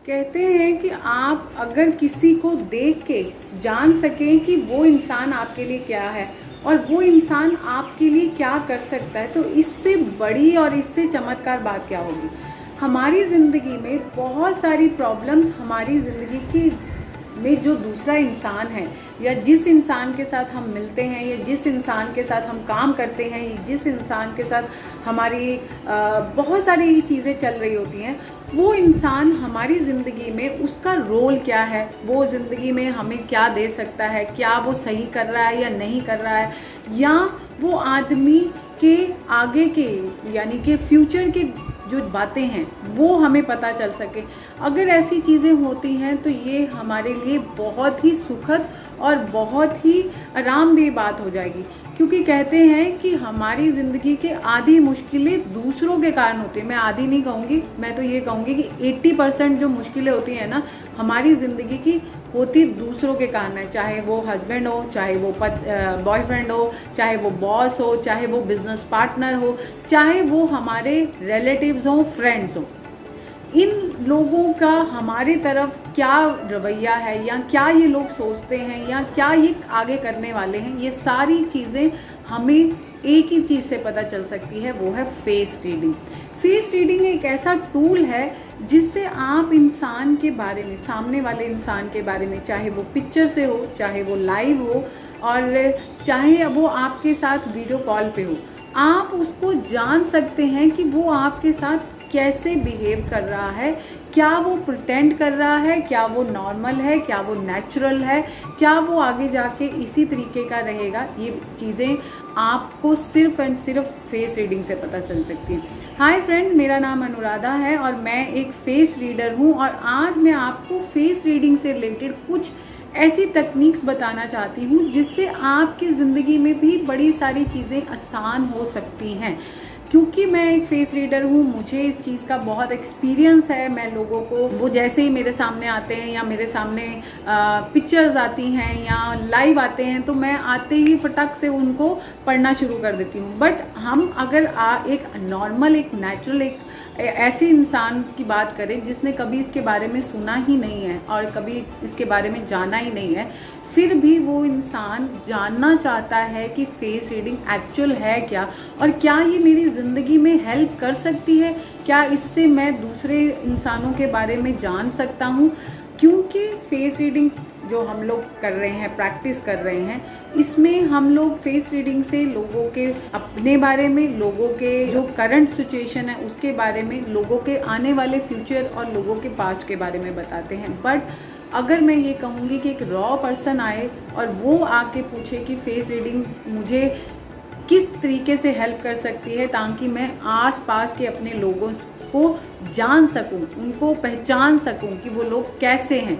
कहते हैं कि आप अगर किसी को देख के जान सकें कि वो इंसान आपके लिए क्या है और वो इंसान आपके लिए क्या कर सकता है, तो इससे बड़ी और इससे चमत्कार बात क्या होगी। हमारी ज़िंदगी में बहुत सारी प्रॉब्लम्स हमारी ज़िंदगी की में जो दूसरा इंसान है या जिस इंसान के साथ हम मिलते हैं या जिस इंसान के साथ हम काम करते हैं या जिस इंसान के साथ हमारी बहुत सारी चीज़ें चल रही होती हैं, वो इंसान हमारी ज़िंदगी में उसका रोल क्या है, वो ज़िंदगी में हमें क्या दे सकता है, क्या वो सही कर रहा है या नहीं कर रहा है, या वो आदमी के आगे के यानी कि फ्यूचर के जो बातें हैं वो हमें पता चल सके। अगर ऐसी चीज़ें होती हैं तो ये हमारे लिए बहुत ही सुखद और बहुत ही आरामदेह बात हो जाएगी, क्योंकि कहते हैं कि हमारी ज़िंदगी के आधी मुश्किलें दूसरों के कारण होती हैं। मैं आधी नहीं कहूँगी, मैं तो ये कहूँगी कि 80% जो मुश्किलें होती हैं ना हमारी ज़िंदगी की, होती दूसरों के कारण है। चाहे वो हस्बैंड हो, चाहे वो बॉयफ्रेंड हो, चाहे वो बॉस हो, चाहे वो बिजनेस पार्टनर हो, चाहे वो हमारे रिलेटिव्स हों, फ्रेंड्स हों। इन लोगों का हमारी तरफ क्या रवैया है या क्या ये लोग सोचते हैं या क्या ये आगे करने वाले हैं, ये सारी चीज़ें हमें एक ही चीज़ से पता चल सकती है, वो है फेस रीडिंग। फेस रीडिंग एक ऐसा टूल है जिससे आप इंसान के बारे में, सामने वाले इंसान के बारे में, चाहे वो पिक्चर से हो, चाहे वो लाइव हो और चाहे वो आपके साथ वीडियो कॉल पे हो, आप उसको जान सकते हैं कि वो आपके साथ कैसे बिहेव कर रहा है, क्या वो प्रिटेंड कर रहा है, क्या वो नॉर्मल है, क्या वो नेचुरल है, क्या वो आगे जाके इसी तरीके का रहेगा। ये चीज़ें आपको सिर्फ एंड सिर्फ फेस रीडिंग से पता चल सकती है। हाय फ्रेंड, मेरा नाम अनुराधा है और मैं एक फेस रीडर हूँ और आज मैं आपको फेस रीडिंग से रिलेटेड कुछ ऐसी तकनीक्स बताना चाहती हूँ जिससे आपकी ज़िंदगी में भी बड़ी सारी चीज़ें आसान हो सकती हैं। क्योंकि मैं एक फेस रीडर हूँ, मुझे इस चीज़ का बहुत एक्सपीरियंस है। मैं लोगों को, वो जैसे ही मेरे सामने आते हैं या मेरे सामने पिक्चर्स आती हैं या लाइव आते हैं, तो मैं आते ही फटक से उनको पढ़ना शुरू कर देती हूँ। बट हम अगर एक नॉर्मल, एक नेचुरल, एक ऐसे इंसान की बात करें जिसने कभी इसके बारे में सुना ही नहीं है और कभी इसके बारे में जाना ही नहीं है, फिर भी वो इंसान जानना चाहता है कि फेस रीडिंग एक्चुअल है क्या और क्या ये मेरी ज़िंदगी में हेल्प कर सकती है, क्या इससे मैं दूसरे इंसानों के बारे में जान सकता हूँ। क्योंकि फेस रीडिंग जो हम लोग कर रहे हैं, प्रैक्टिस कर रहे हैं, इसमें हम लोग फेस रीडिंग से लोगों के अपने बारे में, लोगों के जो करंट सिचुएशन है उसके बारे में, लोगों के आने वाले फ्यूचर और लोगों के पास्ट के बारे में बताते हैं। बट अगर मैं ये कहूँगी कि एक रॉ पर्सन आए और वो आके पूछे कि फेस रीडिंग मुझे किस तरीके से हेल्प कर सकती है ताकि मैं आसपास के अपने लोगों को जान सकूं, उनको पहचान सकूं कि वो लोग कैसे हैं,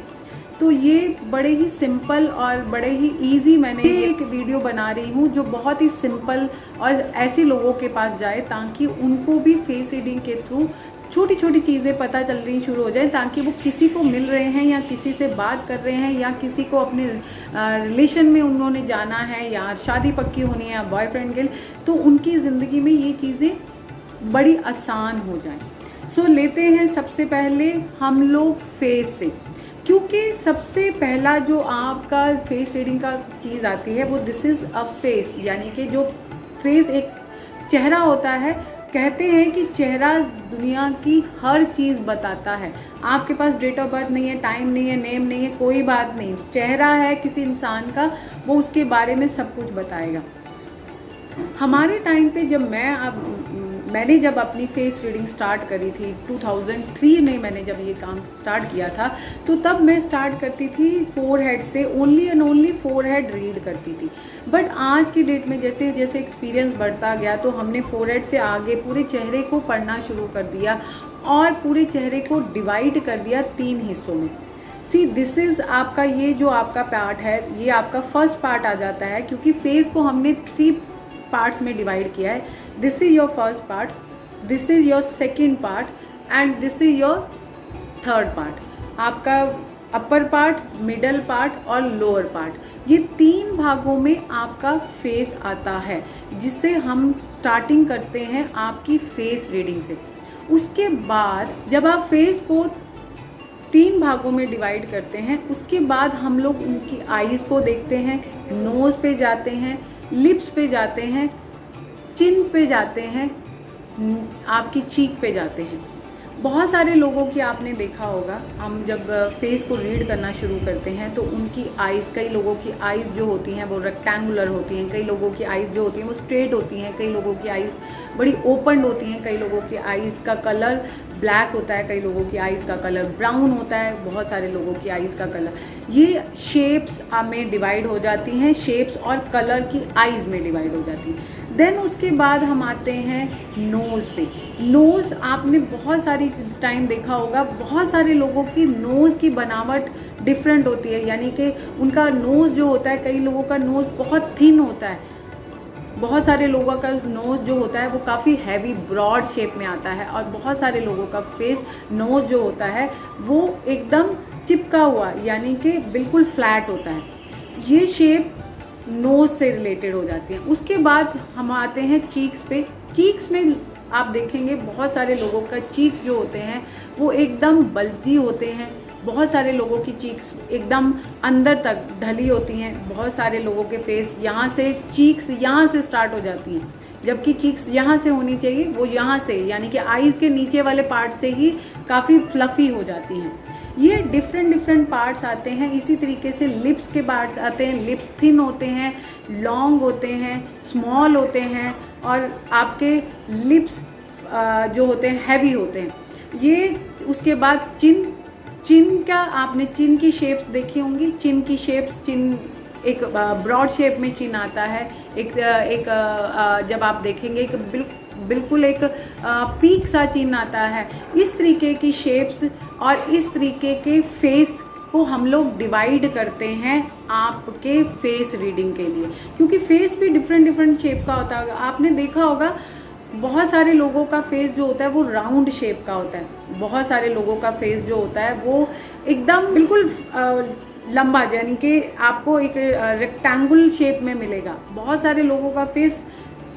तो ये बड़े ही सिंपल और बड़े ही इजी मैंने एक वीडियो बना रही हूँ जो बहुत ही सिंपल और ऐसे लोगों के पास जाए ताकि उनको भी फेस रीडिंग के थ्रू छोटी छोटी चीज़ें पता चल रही शुरू हो जाए, ताकि वो किसी को मिल रहे हैं या किसी से बात कर रहे हैं या किसी को अपने रिलेशन में उन्होंने जाना है या शादी पक्की होनी है या बॉयफ्रेंड के, तो उनकी ज़िंदगी में ये चीज़ें बड़ी आसान हो जाएं। सो लेते हैं सबसे पहले हम लोग फेस से, क्योंकि सबसे पहला जो आपका फेस रीडिंग का चीज़ आती है वो दिस इज़ अ फेस, यानी कि जो फेस एक चेहरा होता है। कहते हैं कि चेहरा दुनिया की हर चीज़ बताता है। आपके पास डेट ऑफ बर्थ नहीं है, टाइम नहीं है, नेम नहीं है, कोई बात नहीं, चेहरा है किसी इंसान का, वो उसके बारे में सब कुछ बताएगा। हमारे टाइम पे मैंने जब अपनी फेस रीडिंग स्टार्ट करी थी 2003 में, मैंने जब ये काम स्टार्ट किया था, तो तब मैं स्टार्ट करती थी फोरहेड से, only and only forehead read करती थी। बट आज की डेट में जैसे जैसे एक्सपीरियंस बढ़ता गया तो हमने फोरहेड से आगे पूरे चेहरे को पढ़ना शुरू कर दिया और पूरे चेहरे को डिवाइड कर दिया 3 हिस्सों में। सी दिस इज़ आपका, ये जो आपका पार्ट है ये आपका फर्स्ट पार्ट आ जाता है, क्योंकि फेस को हमने 3 पार्ट्स में डिवाइड किया है। This is your first part, this is your second part and this is your third part. आपका अपर पार्ट, मिडल पार्ट और लोअर पार्ट, ये 3 भागों में आपका फेस आता है, जिससे हम स्टार्टिंग करते हैं आपकी फेस रीडिंग से। उसके बाद जब आप फेस को 3 भागों में डिवाइड करते हैं। उसके बाद हम लोग उनकी आईज को देखते हैं, नोज पे जाते हैं, लिप्स पे जाते हैं, चिन पे जाते हैं, आपकी चीक पे जाते हैं। बहुत सारे लोगों की आपने देखा होगा, हम जब फेस को रीड करना शुरू करते हैं तो उनकी आइज़, कई लोगों की आइज़ जो होती हैं वो रेक्टेंगुलर होती हैं, कई लोगों की आइज़ जो होती हैं वो स्ट्रेट होती हैं, कई लोगों की आइज़ बड़ी ओपन होती हैं, कई लोगों की आइज़ का कलर ब्लैक होता है, कई लोगों की आइज़ का कलर ब्राउन होता है, बहुत सारे लोगों की आइज़ का कलर, ये शेप्स में डिवाइड हो जाती हैं, शेप्स और कलर की आइज़ में डिवाइड हो जाती हैं। देन उसके बाद हम आते हैं नोज़ पे। नोज़ आपने बहुत सारी टाइम देखा होगा, बहुत सारे लोगों की नोज़ की बनावट डिफरेंट होती है, यानी कि उनका नोज़ जो होता है, कई लोगों का नोज़ बहुत थिन होता है, बहुत सारे लोगों का नोज़ जो होता है वो काफ़ी हैवी ब्रॉड शेप में आता है, और बहुत सारे लोगों का फेस नोज़ जो होता है वो एकदम चिपका हुआ, यानी कि बिल्कुल फ्लैट होता है। ये शेप नोज से रिलेटेड हो जाती हैं। उसके बाद हम आते हैं चीक्स पे। चीक्स में आप देखेंगे बहुत सारे लोगों का चीक जो होते हैं वो एकदम बल्जी होते हैं, बहुत सारे लोगों की चीक्स एकदम अंदर तक ढली होती हैं, बहुत सारे लोगों के फेस यहाँ से चीक्स यहाँ से स्टार्ट हो जाती हैं, जबकि चीक्स यहाँ से होनी चाहिए, वो यहाँ से यानी कि आईज़ के नीचे वाले पार्ट से ही काफ़ी फ्लफ़ी हो जाती हैं। ये डिफरेंट पार्ट्स आते हैं। इसी तरीके से लिप्स के पार्ट्स आते हैं, लिप्स थिन होते हैं, लॉन्ग होते हैं, स्मॉल होते हैं, और आपके लिप्स जो होते हैं हैवी होते हैं। ये उसके बाद चिन का आपने चिन की शेप्स देखी होंगी, चिन की शेप्स, चिन एक ब्रॉड शेप में चिन आता है, एक जब आप देखेंगे एक बिल्कुल एक पीक सा चिन्ह आता है। इस तरीके की शेप्स और इस तरीके के फेस को हम लोग डिवाइड करते हैं आपके फेस रीडिंग के लिए, क्योंकि फेस भी डिफरेंट शेप का होता है। आपने देखा होगा बहुत सारे लोगों का फेस जो होता है वो राउंड शेप का होता है, बहुत सारे लोगों का फेस जो होता है वो एकदम बिल्कुल लंबा, यानी कि आपको एक रेक्टेंगुलर शेप में मिलेगा। बहुत सारे लोगों का फेस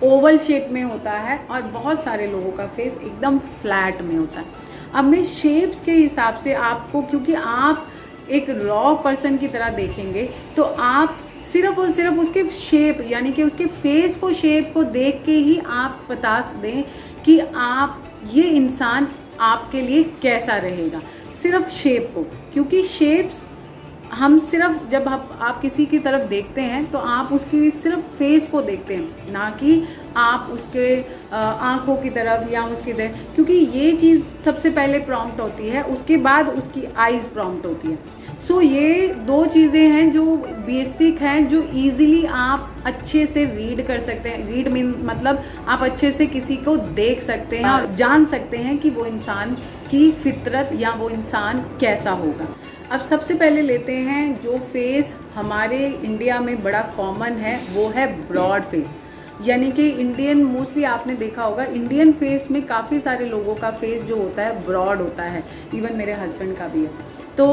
ओवल शेप में होता है और बहुत सारे लोगों का फेस एकदम फ्लैट में होता है। अब मैं शेप्स के हिसाब से आपको, क्योंकि आप एक रॉ पर्सन की तरह देखेंगे तो आप सिर्फ और सिर्फ उसके शेप यानी कि उसके फेस को, शेप को देख के ही आप बता दें कि आप ये इंसान आपके लिए कैसा रहेगा, सिर्फ शेप को। क्योंकि शेप्स हम सिर्फ जब आप किसी की तरफ देखते हैं तो आप उसकी सिर्फ फेस को देखते हैं, ना कि आप उसके आंखों की तरफ या उसकी तरफ, क्योंकि ये चीज़ सबसे पहले प्रॉम्प्ट होती है, उसके बाद उसकी आइज़ प्रॉम्प्ट होती है। सो ये दो चीज़ें हैं जो बेसिक हैं, जो इजीली आप अच्छे से रीड कर सकते हैं। रीड मीन मतलब आप अच्छे से किसी को देख सकते हैं और जान सकते हैं कि वो इंसान की फितरत या वो इंसान कैसा होगा। अब सबसे पहले लेते हैं जो फेस हमारे इंडिया में बड़ा कॉमन है, वो है ब्रॉड फेस, यानी कि इंडियन, मोस्टली आपने देखा होगा इंडियन फेस में काफ़ी सारे लोगों का फेस जो होता है ब्रॉड होता है, इवन मेरे हस्बैंड का भी है। तो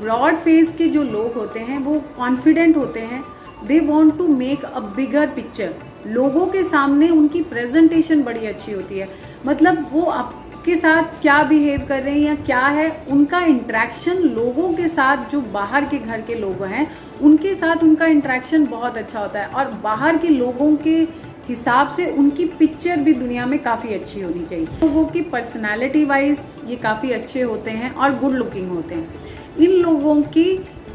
ब्रॉड फेस के जो लोग होते हैं वो कॉन्फिडेंट होते हैं, they want to make a bigger picture, लोगों के सामने उनकी प्रेजेंटेशन बड़ी अच्छी होती है, मतलब वो आपके साथ क्या बिहेव कर रहे हैं या क्या है, उनका इंटरेक्शन लोगों के साथ, जो बाहर के घर के लोग हैं उनके साथ उनका इंटरेक्शन बहुत अच्छा होता है, और बाहर के लोगों के हिसाब से उनकी पिक्चर भी दुनिया में काफ़ी अच्छी होनी चाहिए। लोगों की पर्सनालिटी वाइज ये काफ़ी अच्छे होते हैं और गुड लुकिंग होते हैं। इन लोगों की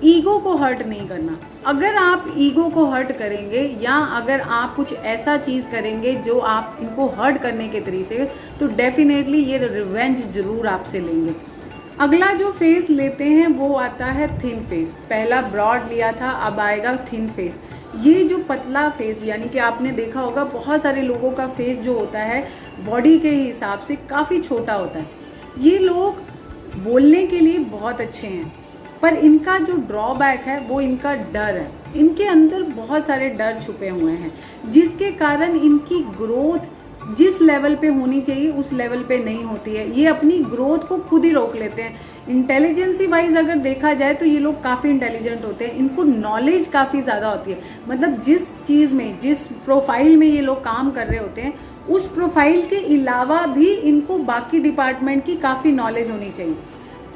ईगो को हर्ट नहीं करना। अगर आप ईगो को हर्ट करेंगे या अगर आप कुछ ऐसा चीज़ करेंगे जो आप इनको हर्ट करने के तरीके से, तो डेफिनेटली ये रिवेंज जरूर आपसे लेंगे। अगला जो फेस लेते हैं वो आता है थिन फेस। पहला ब्रॉड लिया था, अब आएगा थिन फेस। ये जो पतला फेस, यानी कि आपने देखा होगा बहुत सारे लोगों का फेस जो होता है बॉडी के हिसाब से काफ़ी छोटा होता है। ये लोग बोलने के लिए बहुत अच्छे हैं, पर इनका जो ड्रॉबैक है वो इनका डर है। इनके अंदर बहुत सारे डर छुपे हुए हैं, जिसके कारण इनकी ग्रोथ जिस लेवल पे होनी चाहिए उस लेवल पे नहीं होती है। ये अपनी ग्रोथ को खुद ही रोक लेते हैं। इंटेलिजेंसी वाइज अगर देखा जाए तो ये लोग काफ़ी इंटेलिजेंट होते हैं, इनको नॉलेज काफ़ी ज़्यादा होती है, मतलब जिस चीज़ में, जिस प्रोफाइल में ये लोग काम कर रहे होते हैं उस प्रोफाइल के अलावा भी इनको बाकी डिपार्टमेंट की काफ़ी नॉलेज होनी चाहिए।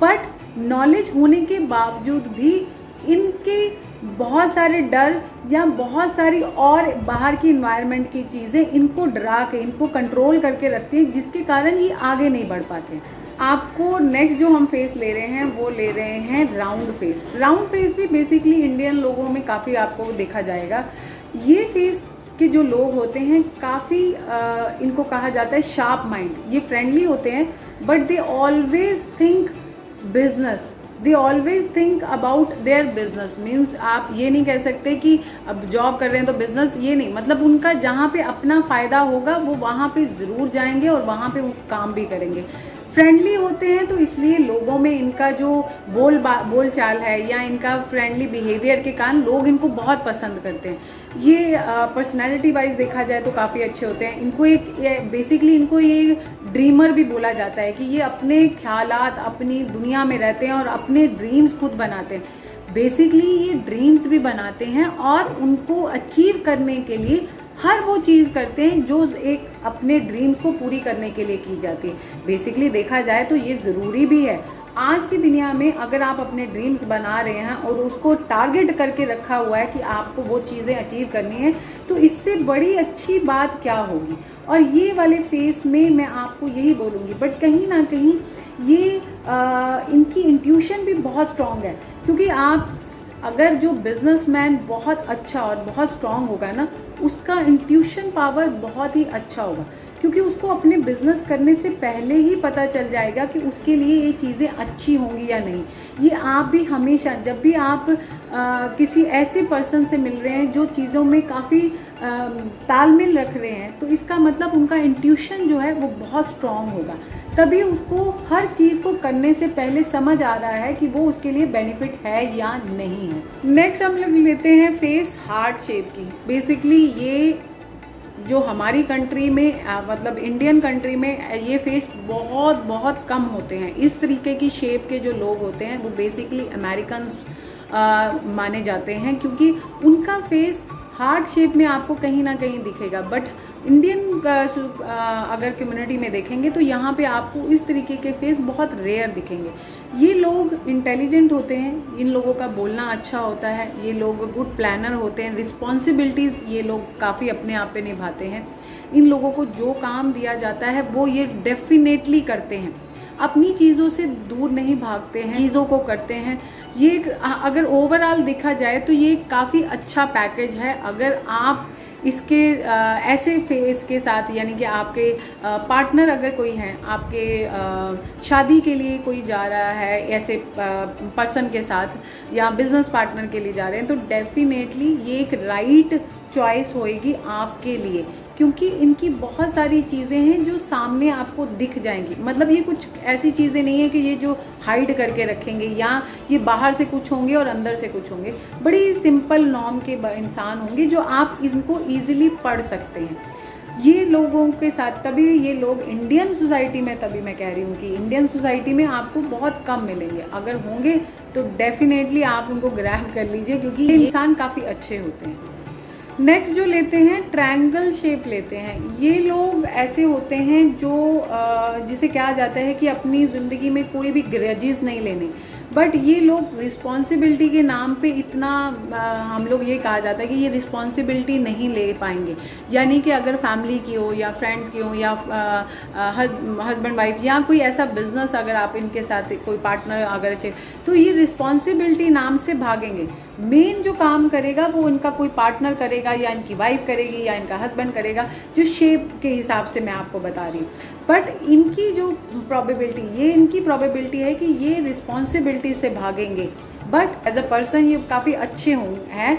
बट नॉलेज होने के बावजूद भी इनके बहुत सारे डर या बहुत सारी और बाहर की इन्वायरमेंट की चीज़ें इनको डरा के, इनको कंट्रोल करके रखती हैं, जिसके कारण ये आगे नहीं बढ़ पाते हैं। आपको नेक्स्ट जो हम फेस ले रहे हैं वो ले रहे हैं राउंड फेस। राउंड फेस भी बेसिकली इंडियन लोगों में काफ़ी आपको देखा जाएगा। ये फेस के जो लोग होते हैं काफ़ी इनको कहा जाता है शार्प माइंड। ये फ्रेंडली होते हैं but they always think business, they always think about their business. Means आप ये नहीं कह सकते कि अब जॉब कर रहे हैं तो बिजनेस, ये नहीं, मतलब उनका जहाँ पे अपना फ़ायदा होगा वो वहाँ पे ज़रूर जाएंगे और वहाँ पे वो काम भी करेंगे। फ्रेंडली होते हैं तो इसलिए लोगों में इनका जो बोल चाल है या इनका फ्रेंडली बिहेवियर के कारण लोग इनको बहुत पसंद करते हैं। ये पर्सनैलिटी वाइज देखा जाए तो काफ़ी अच्छे होते हैं। इनको बेसिकली इनको ये ड्रीमर भी बोला जाता है कि ये अपने ख्यालात अपनी दुनिया में रहते हैं और अपने ड्रीम्स खुद बनाते हैं। बेसिकली ये ड्रीम्स भी बनाते हैं और उनको अचीव करने के लिए हर वो चीज़ करते हैं जो एक अपने ड्रीम्स को पूरी करने के लिए की जाती है। बेसिकली देखा जाए तो ये ज़रूरी भी है। आज की दुनिया में अगर आप अपने ड्रीम्स बना रहे हैं और उसको टारगेट करके रखा हुआ है कि आपको वो चीज़ें अचीव करनी है, तो इससे बड़ी अच्छी बात क्या होगी। और ये वाले फेस में मैं आपको यही बोलूँगी, बट कहीं ना कहीं ये इनकी इंट्यूशन भी बहुत स्ट्रांग है, क्योंकि आप अगर जो बिजनेसमैन बहुत अच्छा और बहुत स्ट्रांग होगा ना, उसका इंट्यूशन पावर बहुत ही अच्छा होगा, क्योंकि उसको अपने बिजनेस करने से पहले ही पता चल जाएगा कि उसके लिए ये चीज़ें अच्छी होंगी या नहीं। ये आप भी हमेशा जब भी आप किसी ऐसे पर्सन से मिल रहे हैं जो चीज़ों में काफ़ी तालमेल रख रहे हैं, तो इसका मतलब उनका इंट्यूशन जो है वो बहुत स्ट्रांग होगा। तभी उसको हर चीज़ को करने से पहले समझ आ रहा है कि वो उसके लिए बेनिफिट है या नहीं है। नेक्स्ट हम लोग लेते हैं फेस हार्ट शेप की। बेसिकली ये जो हमारी कंट्री में मतलब इंडियन कंट्री में ये फेस बहुत बहुत कम होते हैं। इस तरीके की शेप के जो लोग होते हैं वो बेसिकली अमेरिकन्स माने जाते हैं, क्योंकि उनका फेस हार्ट शेप में आपको कहीं ना कहीं दिखेगा। बट इंडियन अगर कम्युनिटी में देखेंगे तो यहाँ पे आपको इस तरीके के फेस बहुत रेयर दिखेंगे। ये लोग इंटेलिजेंट होते हैं, इन लोगों का बोलना अच्छा होता है, ये लोग गुड प्लानर होते हैं, रिस्पॉन्सिबिलिटीज़ ये लोग काफ़ी अपने आप पे निभाते हैं। इन लोगों को जो काम दिया जाता है वो ये डेफिनेटली करते हैं, अपनी चीज़ों से दूर नहीं भागते हैं, चीज़ों को करते हैं। ये अगर ओवरऑल देखा जाए तो ये काफ़ी अच्छा पैकेज है। अगर आप इसके ऐसे फेस के साथ, यानी कि आपके पार्टनर अगर कोई हैं, आपके शादी के लिए कोई जा रहा है ऐसे पर्सन के साथ या बिजनेस पार्टनर के लिए जा रहे हैं, तो डेफिनेटली ये एक राइट चॉइस होएगी आपके लिए, क्योंकि इनकी बहुत सारी चीज़ें हैं जो सामने आपको दिख जाएंगी। मतलब ये कुछ ऐसी चीज़ें नहीं है कि ये जो हाइड करके रखेंगे या ये बाहर से कुछ होंगे और अंदर से कुछ होंगे। बड़ी सिंपल नॉर्म के इंसान होंगे जो आप इनको ईजिली पढ़ सकते हैं। ये लोगों के साथ तभी ये लोग इंडियन सोसाइटी में, तभी मैं कह रही हूँ कि इंडियन सोसाइटी में आपको बहुत कम मिलेंगे। अगर होंगे तो डेफिनेटली आप उनको ग्रैब कर लीजिए, क्योंकि ये इंसान काफ़ी अच्छे होते हैं। नेक्स्ट जो लेते हैं ट्रायंगल शेप लेते हैं। ये लोग ऐसे होते हैं जो जिसे कहा जाता है कि अपनी ज़िंदगी में कोई भी ग्रजेस नहीं लेने, बट ये लोग रिस्पॉन्सिबिलिटी के नाम पे इतना हम लोग ये कहा जाता है कि ये रिस्पॉन्सिबिलिटी नहीं ले पाएंगे। यानी कि अगर फैमिली की हो या फ्रेंड्स की हो या हस्बैंड वाइफ या कोई ऐसा बिजनेस अगर आप इनके साथ कोई पार्टनर अगर चाहिए, तो ये रिस्पॉन्सिबिलिटी नाम से भागेंगे। मेन जो काम करेगा वो इनका कोई पार्टनर करेगा या इनकी वाइफ करेगी या इनका हस्बैंड करेगा, जो शेप के हिसाब से मैं आपको बता रही हूँ। बट इनकी जो प्रोबेबिलिटी, ये इनकी प्रोबेबिलिटी है कि ये रिस्पॉन्सिबिलिटी से भागेंगे, बट एज अ पर्सन ये काफ़ी अच्छे हैं।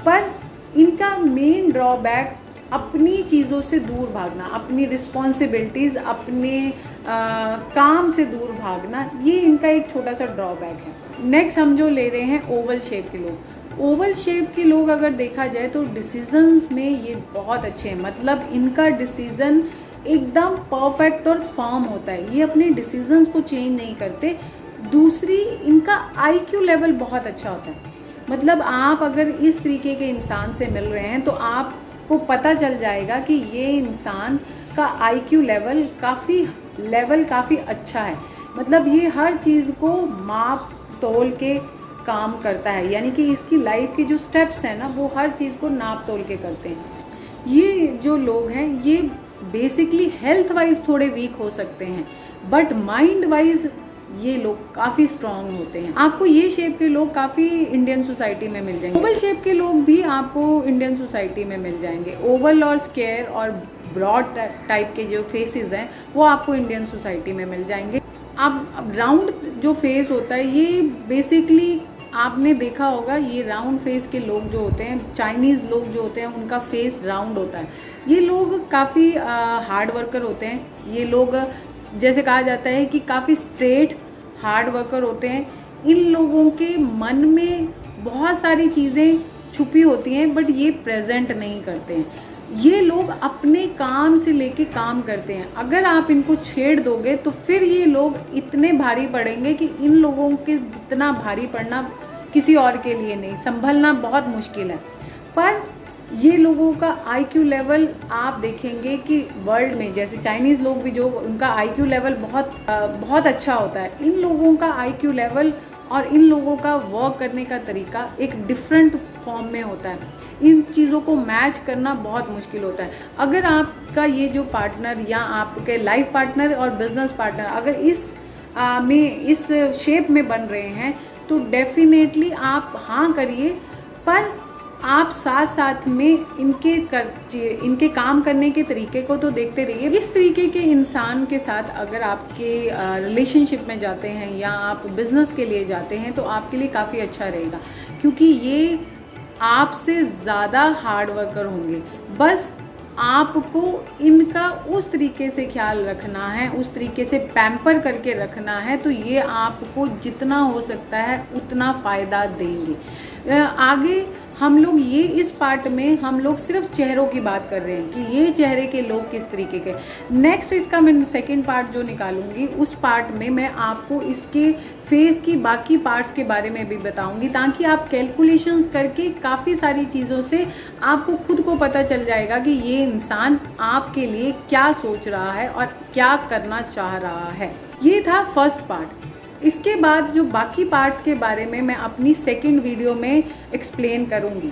पर इनका मेन ड्रॉबैक अपनी चीज़ों से दूर भागना, अपनी रिस्पॉन्सिबिलिटीज़, अपने काम से दूर भागना, ये इनका एक छोटा सा ड्रॉबैक है। नेक्स्ट हम जो ले रहे हैं ओवल शेप के लोग। ओवल शेप के लोग अगर देखा जाए तो डिसीजंस में ये बहुत अच्छे हैं। मतलब इनका डिसीजन एकदम परफेक्ट और फर्म होता है, ये अपने डिसीजंस को चेंज नहीं करते। दूसरी, इनका आईक्यू लेवल बहुत अच्छा होता है। मतलब आप अगर इस तरीके के इंसान से मिल रहे हैं तो आपको पता चल जाएगा कि ये इंसान का आईक्यू लेवल काफ़ी अच्छा है। मतलब ये हर चीज़ को माप तोल के काम करता है, यानी कि इसकी लाइफ के जो स्टेप्स हैं ना वो हर चीज़ को नाप तोल के करते हैं। ये जो लोग हैं ये बेसिकली हेल्थ वाइज थोड़े वीक हो सकते हैं, बट माइंड वाइज ये लोग काफ़ी स्ट्रांग होते हैं। आपको ये शेप के लोग काफ़ी इंडियन सोसाइटी में मिल जाएंगे। ओवल शेप के लोग भी आपको इंडियन सोसाइटी में मिल जाएंगे। ओवल और स्क्वायर और ब्रॉड टाइप के जो फेसेस हैं वो आपको इंडियन सोसाइटी में मिल जाएंगे। अब राउंड जो फेस होता है ये बेसिकली आपने देखा होगा, ये राउंड फेस के लोग जो होते हैं, चाइनीज़ लोग जो होते हैं उनका फेस राउंड होता है। ये लोग काफ़ी हार्ड वर्कर होते हैं। ये लोग जैसे कहा जाता है कि काफ़ी स्ट्रेट हार्ड वर्कर होते हैं। इन लोगों के मन में बहुत सारी चीज़ें छुपी होती हैं बट ये प्रेजेंट नहीं करते हैं। ये लोग अपने काम से लेके काम करते हैं। अगर आप इनको छेड़ दोगे तो फिर ये लोग इतने भारी पड़ेंगे कि इन लोगों के जितना भारी पड़ना किसी और के लिए नहीं, संभलना बहुत मुश्किल है। पर ये लोगों का आईक्यू लेवल आप देखेंगे कि वर्ल्ड में जैसे चाइनीज़ लोग भी जो उनका आईक्यू लेवल बहुत अच्छा होता है, इन लोगों का आईक्यू लेवल और इन लोगों का वर्क करने का तरीका एक डिफरेंट फॉर्म में होता है। इन चीज़ों को मैच करना बहुत मुश्किल होता है। अगर आपका ये जो पार्टनर या आपके लाइफ पार्टनर और बिजनेस पार्टनर अगर इस शेप में बन रहे हैं तो डेफिनेटली आप हाँ करिए, पर आप साथ साथ में इनके काम करने के तरीके को तो देखते रहिए। इस तरीके के इंसान के साथ अगर आपके रिलेशनशिप में जाते हैं या आप बिजनेस के लिए जाते हैं तो आपके लिए काफ़ी अच्छा रहेगा, क्योंकि ये आपसे ज़्यादा हार्ड वर्कर होंगे। बस आपको इनका उस तरीके से ख्याल रखना है, उस तरीके से पैम्पर करके रखना है, तो ये आपको जितना हो सकता है उतना फ़ायदा देंगे। आगे हम लोग ये इस पार्ट में हम लोग सिर्फ चेहरों की बात कर रहे हैं कि ये चेहरे के लोग किस तरीके के। नेक्स्ट इसका मैं सेकंड पार्ट जो निकालूंगी उस पार्ट में मैं आपको इसके फेस की बाकी पार्ट्स के बारे में भी बताऊंगी, ताकि आप कैलकुलेशंस करके काफ़ी सारी चीज़ों से आपको खुद को पता चल जाएगा कि ये इंसान आपके लिए क्या सोच रहा है और क्या करना चाह रहा है। ये था फर्स्ट पार्ट। इसके बाद जो बाकी पार्ट्स के बारे में मैं अपनी सेकंड वीडियो में एक्सप्लेन करूंगी।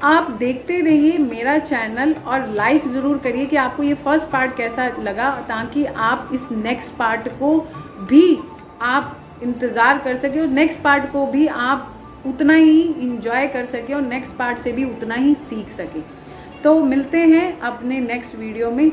आप देखते रहिए मेरा चैनल और लाइक ज़रूर करिए कि आपको ये फर्स्ट पार्ट कैसा लगा, ताकि आप इस नेक्स्ट पार्ट को भी आप इंतज़ार कर सके और नेक्स्ट पार्ट को भी आप उतना ही इंजॉय कर सके और नेक्स्ट पार्ट से भी उतना ही सीख सके। तो मिलते हैं अपने नेक्स्ट वीडियो में।